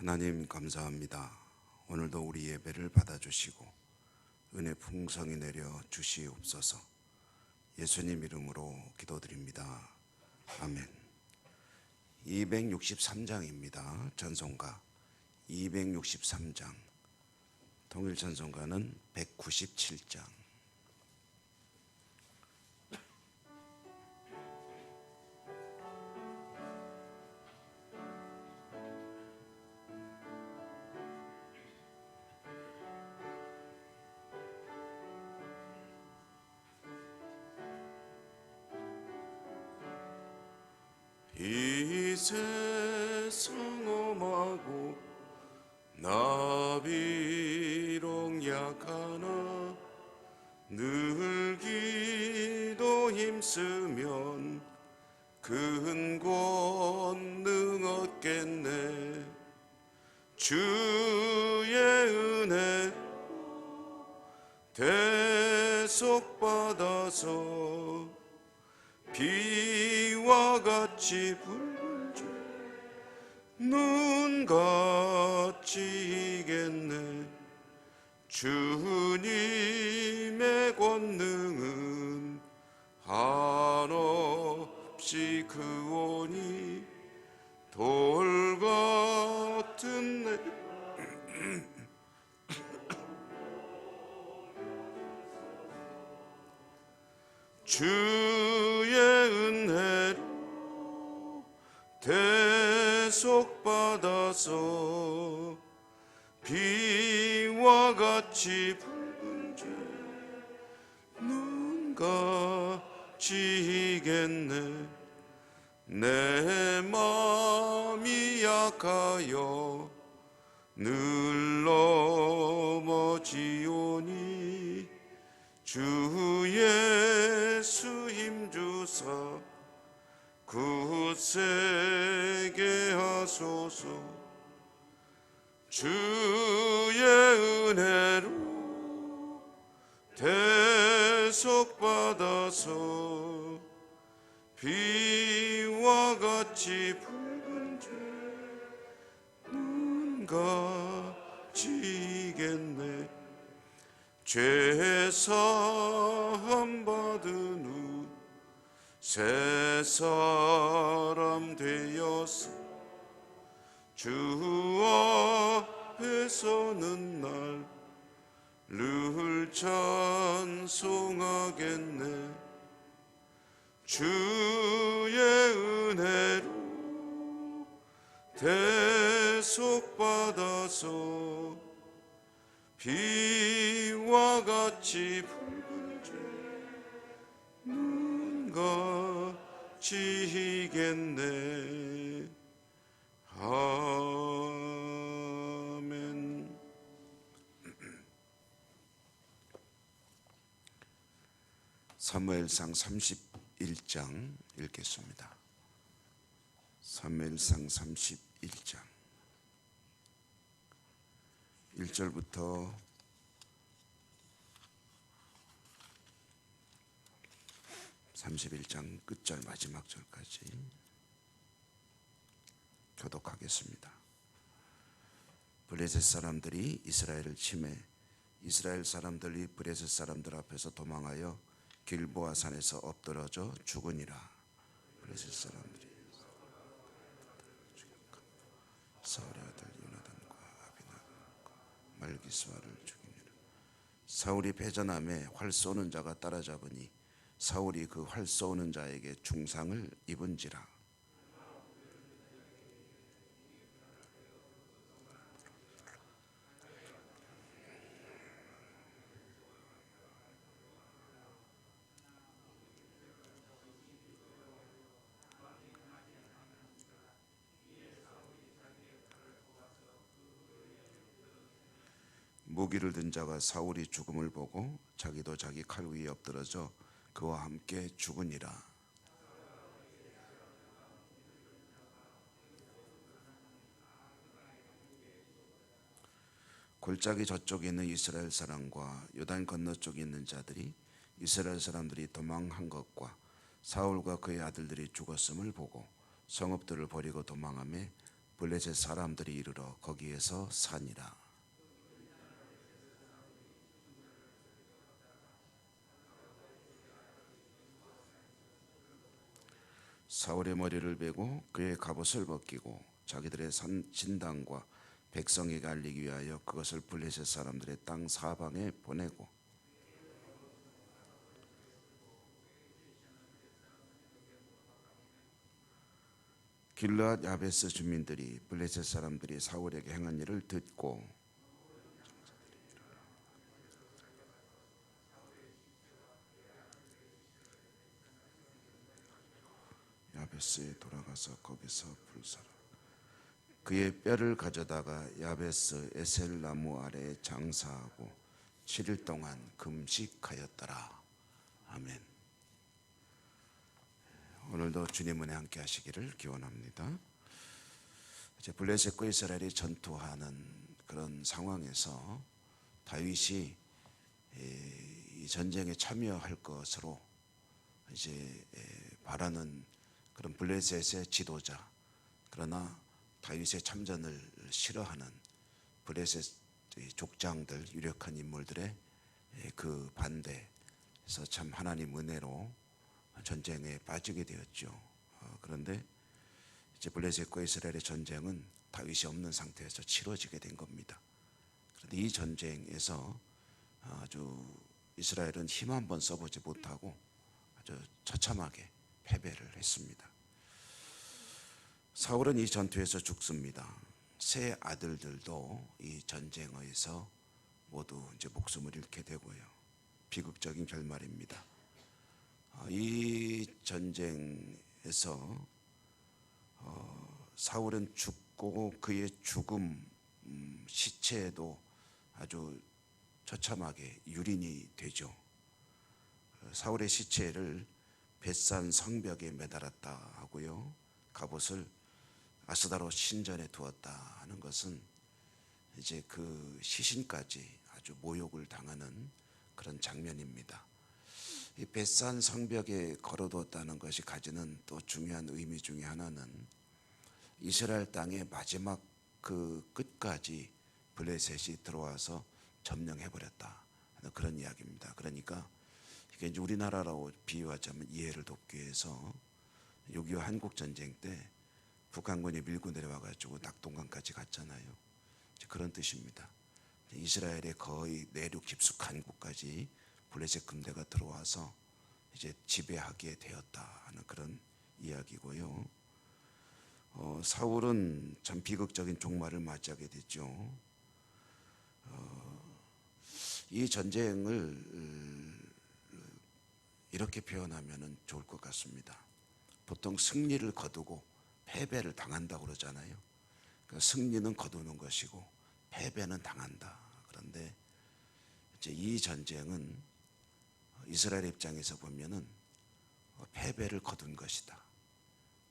하나님 감사합니다. 오늘도 우리 예배를 받아주시고 은혜 풍성히 내려 주시옵소서. 예수님 이름으로 기도드립니다. 아멘. 263장입니다. 찬송가 263장. 통일 찬송가는 197장. 이 세상 험하고 나 비록 약하나 늘 기도 힘쓰면 큰 권능 얻겠네. 주의 은혜 대속받아서 비와 같이 불불 눈같이 이겠네. 주님의 권능은 한없이 크오니 돌같은 내 주의 은혜로 대속받아서 비와 같이 붉은 죄 눈같이 이겠네. 내 마음이 약하여 늘 넘어지오니 주 예수 힘주사 굳세게 하소서. 주의 은혜로 대속받아서 비와 같이 붉은 죄 눈같이 이겠네. 죄 사함 받은 후 새 사람 되었어. 주 앞에 서는 날 늘 찬송하겠네. 주의 은혜로 대속받아서 비와 같이 붉은 죄 눈같이 이겠네. 아멘. 사무엘상 31장 읽겠습니다. 사무엘상 31장 1절부터 31장 끝절 마지막 절까지 교독하겠습니다. 블레셋 사람들이 이스라엘을 침해 이스라엘 사람들이 블레셋 사람들 앞에서 도망하여 길보아 산에서 엎드러져 죽으니라. 블레셋 사람들이 사울의 아들 요나단과 아비나답과 말기스와를 죽이니라. 사울이 패전함에 활 쏘는 자가 따라잡으니 사울이 그 활 쏘는 자에게 중상을 입은지라. 무기를 든 자가 사울이 죽음을 보고 자기도 자기 칼 위에 엎드러져 그와 함께 죽으니라. 골짜기 저쪽에 있는 이스라엘 사람과 요단 건너쪽에 있는 자들이 이스라엘 사람들이 도망한 것과 사울과 그의 아들들이 죽었음을 보고 성읍들을 버리고 도망하며 블레셋 사람들이 이르러 거기에서 사니라. 사울의 머리를 베고 그의 갑옷을 벗기고 자기들의 진당과 백성에게 알리기 위하여 그것을 블레셋 사람들의 땅 사방에 보내고 길르앗 야베스 주민들이 블레셋 사람들이 사울에게 행한 일을 듣고 야베스에 돌아가서 거기서 불사라. 그의 뼈를 가져다가 야베스 에셀 나무 아래에 장사하고 7일 동안 금식하였더라. 아멘. 오늘도 주님 은혜 함께 하시기를 기원합니다. 이제 블레셋과 이스라엘이 전투하는 그런 상황에서 다윗이 이 전쟁에 참여할 것으로 이제 바라는 그런 블레셋의 지도자, 그러나 다윗의 참전을 싫어하는 블레셋 족장들, 유력한 인물들의 그 반대에서 참 하나님 은혜로 전쟁에 빠지게 되었죠. 그런데 이제 블레셋과 이스라엘의 전쟁은 다윗이 없는 상태에서 치러지게 된 겁니다. 그런데 이 전쟁에서 아주 이스라엘은 힘 한번 써보지 못하고 아주 처참하게 패배를 했습니다. 사울은 이 전투에서 죽습니다. 세 아들들도 이 전쟁에서 모두 이제 목숨을 잃게 되고요. 비극적인 결말입니다. 이 전쟁에서 사울은 죽고 그의 죽음 시체도 아주 처참하게 유린이 되죠. 사울의 시체를 벳산 성벽에 매달았다 하고요. 갑옷을 아스다롯 신전에 두었다 하는 것은 이제 그 시신까지 아주 모욕을 당하는 그런 장면입니다. 이 벳산 성벽에 걸어두었다는 것이 가지는 또 중요한 의미 중에 하나는 이스라엘 땅의 마지막 그 끝까지 블레셋이 들어와서 점령해버렸다 하는 그런 이야기입니다. 그러니까 이게 이제 우리나라로 비유하자면 이해를 돕기 위해서 6.25 한국전쟁 때 북한군이 밀고 내려와가지고 낙동강까지 갔잖아요. 그런 뜻입니다. 이스라엘의 거의 내륙 깊숙한 곳까지 블레셋 군대가 들어와서 이제 지배하게 되었다 하는 그런 이야기고요. 사울은 참 비극적인 종말을 맞이하게 됐죠. 이 전쟁을 이렇게 표현하면 좋을 것 같습니다. 보통 승리를 거두고 패배를 당한다고 그러잖아요. 그러니까 승리는 거두는 것이고 패배는 당한다. 그런데 이제 이 전쟁은 이스라엘 입장에서 보면은 패배를 거둔 것이다.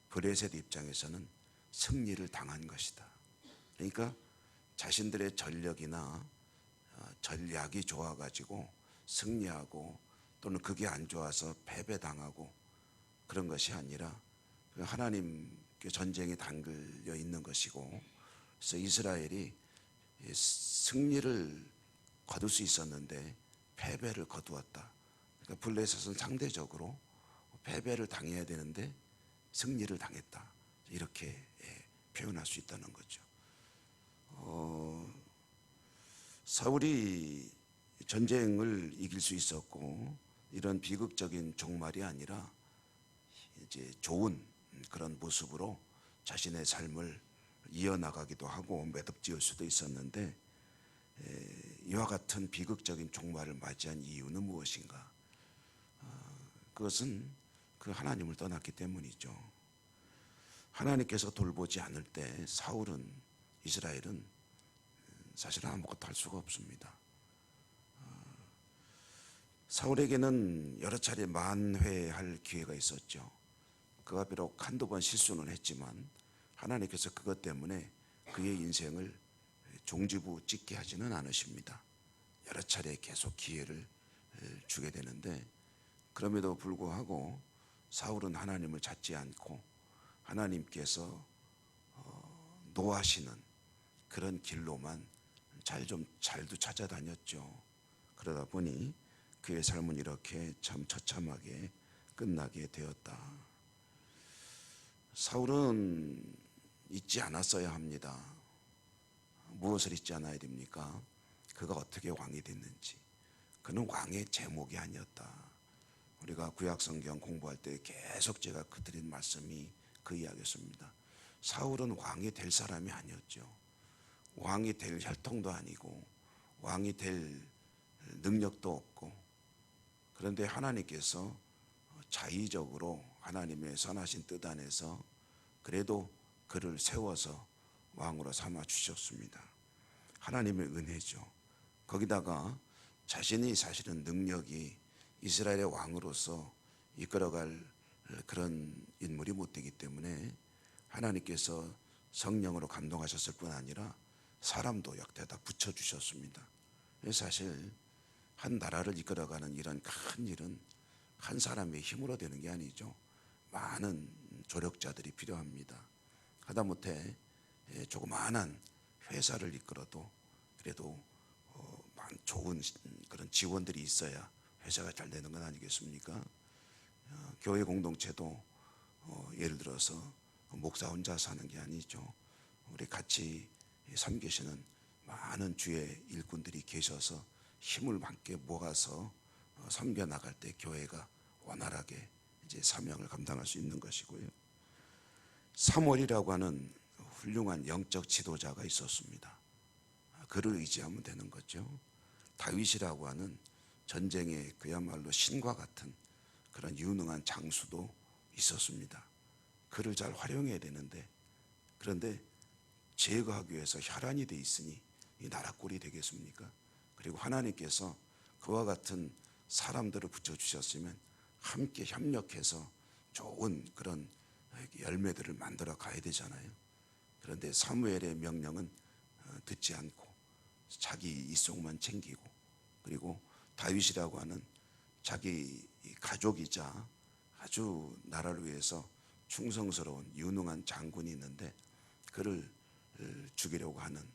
블레셋 입장에서는 승리를 당한 것이다. 그러니까 자신들의 전력이나 전략이 좋아가지고 승리하고 또는 그게 안 좋아서 패배당하고 그런 것이 아니라 하나님께 전쟁에 담겨 있는 것이고, 그래서 이스라엘이 승리를 거둘 수 있었는데 패배를 거두었다. 그러니까 블레셋은 상대적으로 패배를 당해야 되는데 승리를 당했다. 이렇게 표현할 수 있다는 거죠. 사울이 전쟁을 이길 수 있었고 이런 비극적인 종말이 아니라 이제 좋은 그런 모습으로 자신의 삶을 이어나가기도 하고 매듭지을 수도 있었는데 이와 같은 비극적인 종말을 맞이한 이유는 무엇인가? 그것은 그 하나님을 떠났기 때문이죠. 하나님께서 돌보지 않을 때 이스라엘은 사실 아무것도 할 수가 없습니다. 사울에게는 여러 차례 만회할 기회가 있었죠. 그가 비록 한두 번 실수는 했지만 하나님께서 그것 때문에 그의 인생을 종지부 찍게 하지는 않으십니다. 여러 차례 계속 기회를 주게 되는데 그럼에도 불구하고 사울은 하나님을 찾지 않고 하나님께서 노하시는 그런 길로만 잘도 찾아다녔죠. 그러다 보니 그의 삶은 이렇게 참 처참하게 끝나게 되었다. 사울은 잊지 않았어야 합니다. 무엇을 잊지 않아야 됩니까? 그가 어떻게 왕이 됐는지. 그는 왕의 제목이 아니었다. 우리가 구약성경 공부할 때 계속 제가 드린 말씀이 그 이야기였습니다. 사울은 왕이 될 사람이 아니었죠. 왕이 될 혈통도 아니고 왕이 될 능력도 없고, 그런데 하나님께서 자의적으로 하나님의 선하신 뜻 안에서 그래도 그를 세워서 왕으로 삼아 주셨습니다. 하나님의 은혜죠. 거기다가 자신이 사실은 능력이 이스라엘의 왕으로서 이끌어갈 그런 인물이 못 되기 때문에 하나님께서 성령으로 감동하셨을 뿐 아니라 사람도 역대다 붙여주셨습니다. 사실 한 나라를 이끌어가는 이런 큰 일은 한 사람의 힘으로 되는 게 아니죠. 많은 조력자들이 필요합니다. 하다못해 조그마한 회사를 이끌어도 그래도 좋은 그런 지원들이 있어야 회사가 잘 되는 건 아니겠습니까? 교회 공동체도 예를 들어서 목사 혼자 사는 게 아니죠. 우리 같이 섬기시는 많은 주의 일꾼들이 계셔서 힘을 함께 모아서 섬겨 나갈 때 교회가 원활하게 이제 사명을 감당할 수 있는 것이고요. 사무엘이라고 하는 훌륭한 영적 지도자가 있었습니다. 그를 의지하면 되는 거죠. 다윗이라고 하는 전쟁에 그야말로 신과 같은 그런 유능한 장수도 있었습니다. 그를 잘 활용해야 되는데, 그런데 제거하기 위해서 혈안이 돼 있으니 이 나라 꼴이 되겠습니까? 그리고 하나님께서 그와 같은 사람들을 붙여주셨으면 함께 협력해서 좋은 그런 열매들을 만들어 가야 되잖아요. 그런데 사무엘의 명령은 듣지 않고 자기 이속만 챙기고, 그리고 다윗이라고 하는 자기 가족이자 아주 나라를 위해서 충성스러운 유능한 장군이 있는데 그를 죽이려고 하는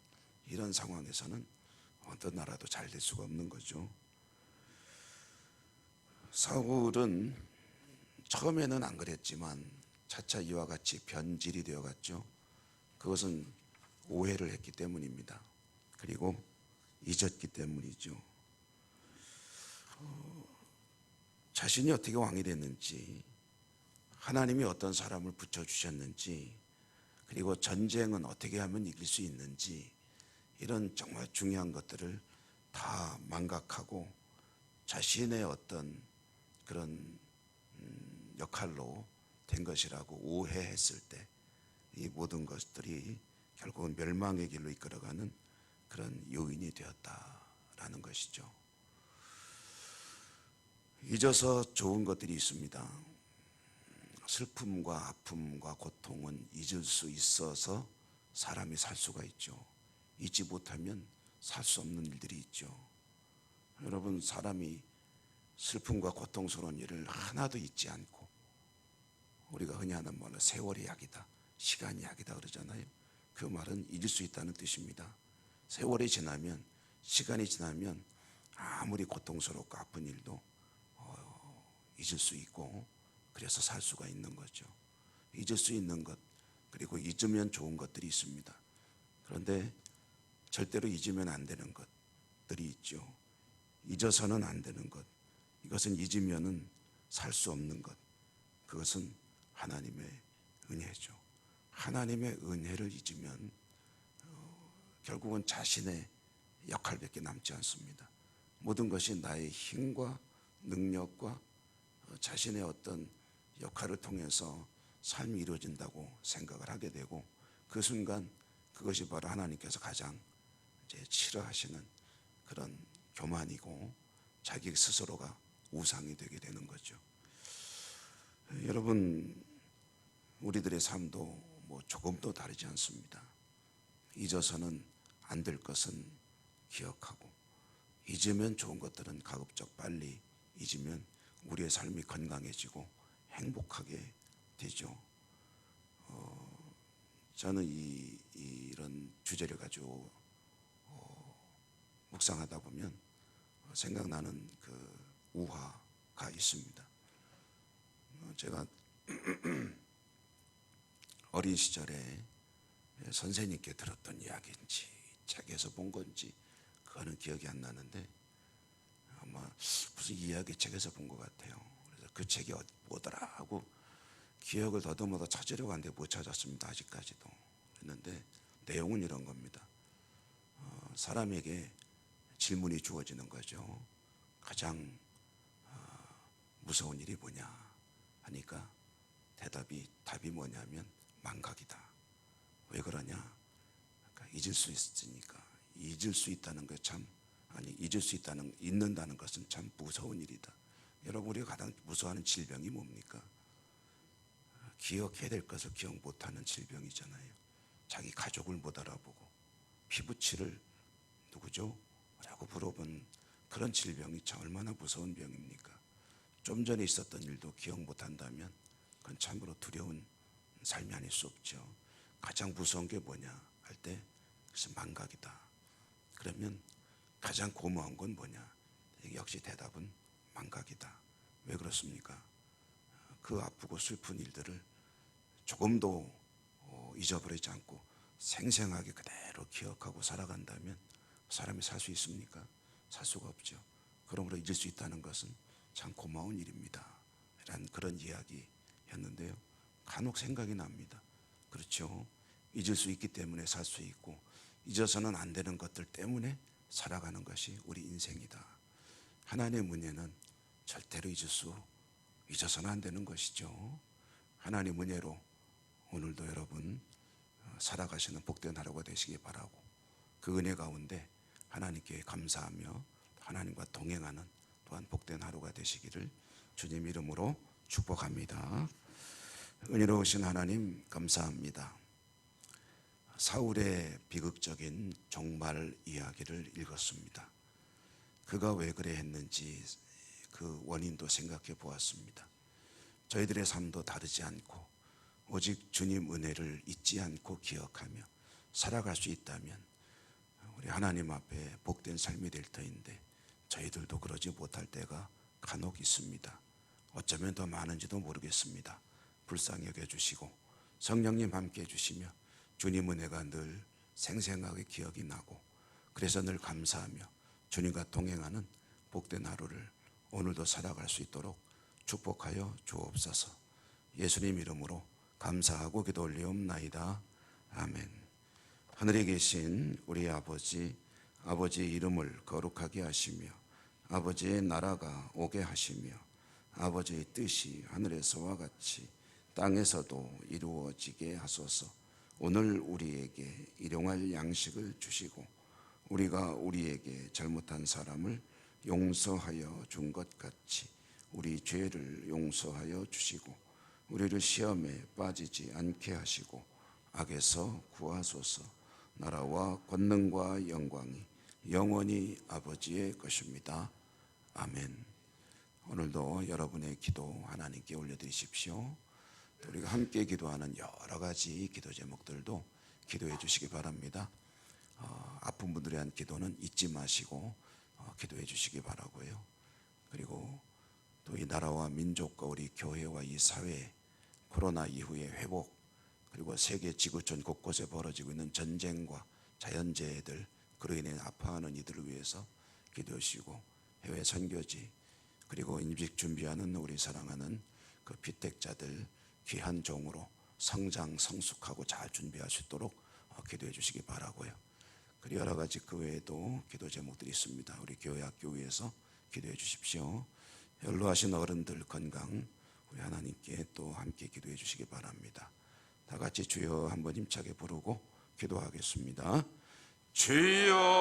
이런 상황에서는 어떤 나라도 잘 될 수가 없는 거죠. 사울은 처음에는 안 그랬지만 차차 이와 같이 변질이 되어갔죠. 그것은 오해를 했기 때문입니다. 그리고 잊었기 때문이죠. 자신이 어떻게 왕이 됐는지, 하나님이 어떤 사람을 붙여주셨는지, 그리고 전쟁은 어떻게 하면 이길 수 있는지, 이런 정말 중요한 것들을 다 망각하고 자신의 어떤 그런 역할로 된 것이라고 오해했을 때 이 모든 것들이 결국은 멸망의 길로 이끌어가는 그런 요인이 되었다라는 것이죠. 잊어서 좋은 것들이 있습니다. 슬픔과 아픔과 고통은 잊을 수 있어서 사람이 살 수가 있죠. 잊지 못하면 살 수 없는 일들이 있죠. 여러분, 사람이 슬픔과 고통스러운 일을 하나도 잊지 않고, 우리가 흔히 하는 말로 세월이 약이다, 시간이 약이다 그러잖아요. 그 말은 잊을 수 있다는 뜻입니다. 세월이 지나면, 시간이 지나면 아무리 고통스럽고 아픈 일도 잊을 수 있고, 그래서 살 수가 있는 거죠. 잊을 수 있는 것, 그리고 잊으면 좋은 것들이 있습니다. 그런데 절대로 잊으면 안 되는 것들이 있죠. 잊어서는 안 되는 것, 이것은 잊으면은 살 수 없는 것, 그것은 하나님의 은혜죠. 하나님의 은혜를 잊으면 결국은 자신의 역할밖에 남지 않습니다. 모든 것이 나의 힘과 능력과 자신의 어떤 역할을 통해서 삶이 이루어진다고 생각을 하게 되고, 그 순간 그것이 바로 하나님께서 가장 이제 싫어하시는 그런 교만이고 자기 스스로가 우상이 되게 되는 거죠. 여러분, 우리들의 삶도 뭐 조금도 다르지 않습니다. 잊어서는 안 될 것은 기억하고, 잊으면 좋은 것들은 가급적 빨리 잊으면 우리의 삶이 건강해지고 행복하게 되죠. 저는 이 그런 주제를 가지고 묵상하다 보면 생각나는 그 우화가 있습니다. 제가 어린 시절에 선생님께 들었던 이야기인지 책에서 본 건지 그거는 기억이 안 나는데 아마 무슨 이야기 책에서 본 것 같아요. 그래서 그 책이 뭐더라 하고 기억을 더듬어서 찾으려고 하는데 못 찾았습니다. 아직까지도. 그랬는데 내용은 이런 겁니다. 사람에게 질문이 주어지는 거죠. 가장 무서운 일이 뭐냐 하니까 답이 뭐냐면 망각이다. 왜 그러냐? 그러니까 잊을 수 있으니까. 잊을 수 있다는 것 참 잊는다는 것은 참 무서운 일이다. 여러분, 우리가 가장 무서워하는 질병이 뭡니까? 기억해야 될 것을 기억 못하는 질병이잖아요. 자기 가족을 못 알아보고 피부치를 누구죠? 라고 물어본 그런 질병이 참 얼마나 무서운 병입니까? 좀 전에 있었던 일도 기억 못한다면 그건 참으로 두려운 삶이 아닐 수 없죠. 가장 무서운 게 뭐냐 할 때 그것은 망각이다. 그러면 가장 고마운 건 뭐냐? 역시 대답은 망각이다. 왜 그렇습니까? 그 아프고 슬픈 일들을 조금도 잊어버리지 않고 생생하게 그대로 기억하고 살아간다면 사람이 살 수 있습니까? 살 수가 없죠. 그러므로 잊을 수 있다는 것은 참 고마운 일입니다. 라는 그런 이야기였는데요. 간혹 생각이 납니다. 그렇죠. 잊을 수 있기 때문에 살 수 있고 잊어서는 안 되는 것들 때문에 살아가는 것이 우리 인생이다. 하나님의 은혜는 절대로 잊어서는 안 되는 것이죠. 하나님의 은혜로 오늘도 여러분 살아가시는 복된 하루가 되시기 바라고 그 은혜 가운데 하나님께 감사하며 하나님과 동행하는 또한 복된 하루가 되시기를 주님 이름으로 축복합니다. 은혜로우신 하나님 감사합니다. 사울의 비극적인 종말 이야기를 읽었습니다. 그가 왜 그래 했는지 그 원인도 생각해 보았습니다. 저희들의 삶도 다르지 않고 오직 주님 은혜를 잊지 않고 기억하며 살아갈 수 있다면 우리 하나님 앞에 복된 삶이 될 터인데 저희들도 그러지 못할 때가 간혹 있습니다. 어쩌면 더 많은지도 모르겠습니다. 불쌍히 여겨주시고 성령님 함께 해주시며 주님 은혜가 늘 생생하게 기억이 나고 그래서 늘 감사하며 주님과 동행하는 복된 하루를 오늘도 살아갈 수 있도록 축복하여 주옵소서. 예수님 이름으로 감사하고 기도 올리옵나이다. 아멘. 하늘에 계신 우리 아버지의 이름을 거룩하게 하시며 아버지의 나라가 오게 하시며 아버지의 뜻이 하늘에서와 같이 땅에서도 이루어지게 하소서. 오늘 우리에게 일용할 양식을 주시고 우리가 우리에게 잘못한 사람을 용서하여 준 것 같이 우리 죄를 용서하여 주시고 우리를 시험에 빠지지 않게 하시고 악에서 구하소서. 나라와 권능과 영광이 영원히 아버지의 것입니다. 아멘. 오늘도 여러분의 기도 하나님께 올려드리십시오. 우리가 함께 기도하는 여러 가지 기도 제목들도 기도해 주시기 바랍니다. 아픈 분들에 대한 기도는 잊지 마시고 기도해 주시기 바라고요. 그리고 또 이 나라와 민족과 우리 교회와 이 사회 코로나 이후의 회복 그리고 세계 지구촌 곳곳에 벌어지고 있는 전쟁과 자연재해들 그로 인해 아파하는 이들을 위해서 기도하시고 해외 선교지 그리고 임직 준비하는 우리 사랑하는 그 피택자들 귀한 종으로 성장 성숙하고 잘 준비할 수 있도록 기도해 주시기 바라고요. 그리고 여러 가지 그 외에도 기도 제목들이 있습니다. 우리 교회 학교 위해서 기도해 주십시오. 연로하신 어른들 건강 우리 하나님께 또 함께 기도해 주시기 바랍니다. 다 같이 주여 한번 힘차게 부르고 기도하겠습니다. 주여